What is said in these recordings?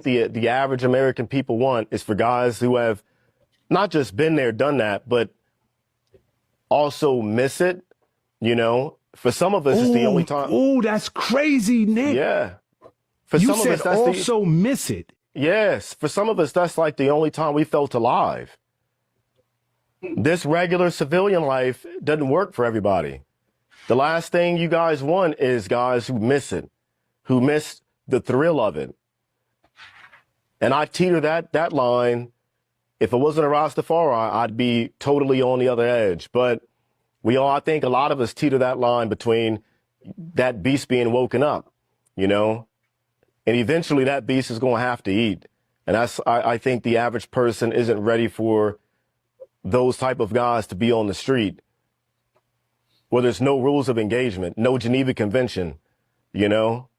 The average American people want is for guys who have not just been there, done that, but also miss it. You know, for some of us, it's the only time. Oh, that's crazy, Nick. Yeah. For You some said of us, that's also miss it. Yes. For some of us, that's like the only time we felt alive. This regular civilian life doesn't work for everybody. The last thing you guys want is guys who miss it, who miss the thrill of it. And I teeter that line. If it wasn't a Rastafari, I'd be totally on the other edge. But I think a lot of us teeter that line between that beast being woken up, you know, and eventually that beast is going to have to eat. And I think the average person isn't ready for those type of guys to be on the street where there's no rules of engagement, no Geneva Convention, you know.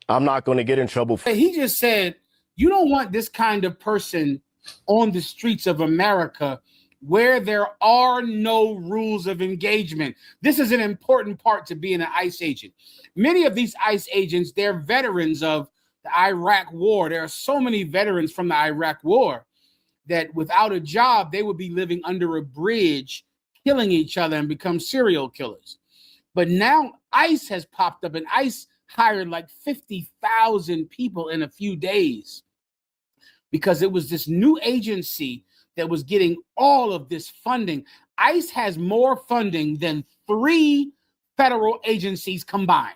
I'm not going to get in trouble. He just said, you don't want this kind of person on the streets of America where there are no rules of engagement. This is an important part to being an ICE agent. Many of these ICE agents, they're veterans of the Iraq War. There are so many veterans from the Iraq War that without a job, they would be living under a bridge, killing each other and become serial killers. But now ICE has popped up, and ICE hired like 50,000 people in a few days because it was this new agency that was getting all of this funding. ICE has more funding than 3 federal agencies combined.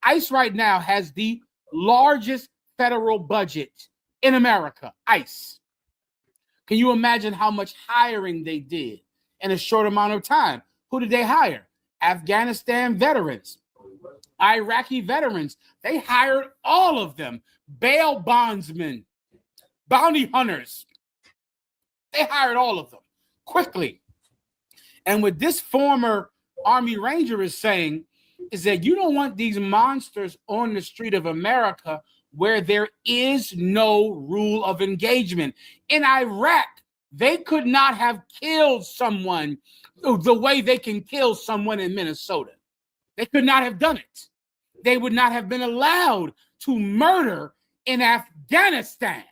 ICE right now has the largest federal budget in America, ICE. Can you imagine how much hiring they did in a short amount of time? Who did they hire? Afghanistan veterans, Iraqi veterans. They hired all of them. Bail bondsmen, bounty hunters. They hired all of them quickly. And what this former Army Ranger is saying is that you don't want these monsters on the street of America where there is no rule of engagement. In Iraq, they could not have killed someone the way they can kill someone in Minnesota. They could not have done it. They would not have been allowed to murder in Afghanistan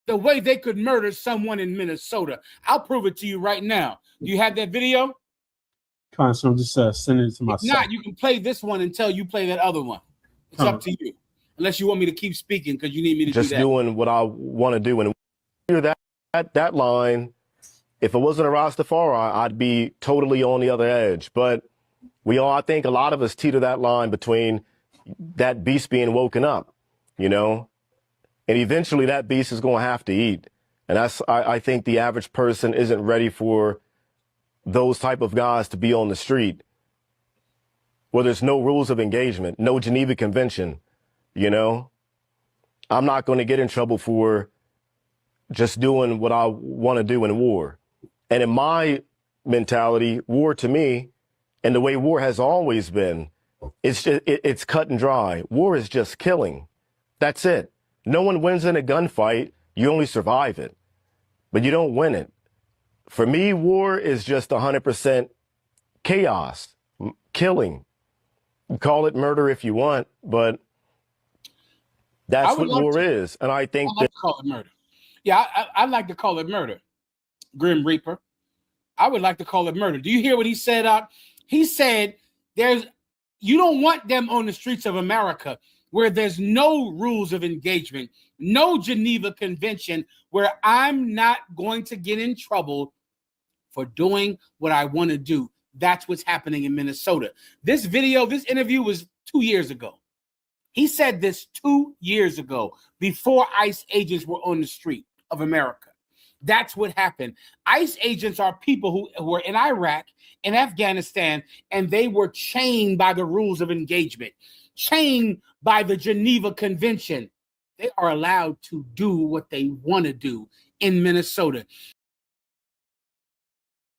the way they could murder someone in Minnesota. I'll prove it to you right now. Do you have that video? So I'm just sending it to myself. If not, you can play this one until you play that other one. It's up to you. Unless you want me to keep speaking because you need me to just do that. Doing what I want to do. And that line, if it wasn't a Rastafari, I'd be totally on the other edge. But I think a lot of us teeter that line between that beast being woken up, you know, and eventually that beast is going to have to eat. And I think the average person isn't ready for those type of guys to be on the street where there's no rules of engagement, no Geneva Convention. You know, I'm not going to get in trouble for just doing what I want to do in war. And in my mentality, war to me, and the way war has always been, it's cut and dry. War is just killing. That's it. No one wins in a gunfight. You only survive it, but you don't win it. For me, war is just 100% chaos, killing. Call it murder if you want, but that's what war is. And I think to call it murder. Yeah, I'd like to call it murder. Grim Reaper. I would like to call it murder. Do you hear what he said? He said you don't want them on the streets of America where there's no rules of engagement, no Geneva Convention, where I'm not going to get in trouble for doing what I want to do. That's what's happening in Minnesota. This interview was 2 years ago. He said this 2 years ago before ICE agents were on the street of America. That's what happened. ICE agents are people who were in Iraq and Afghanistan, and they were chained by the rules of engagement, chained by the Geneva Convention. They are allowed to do what they want to do in Minnesota.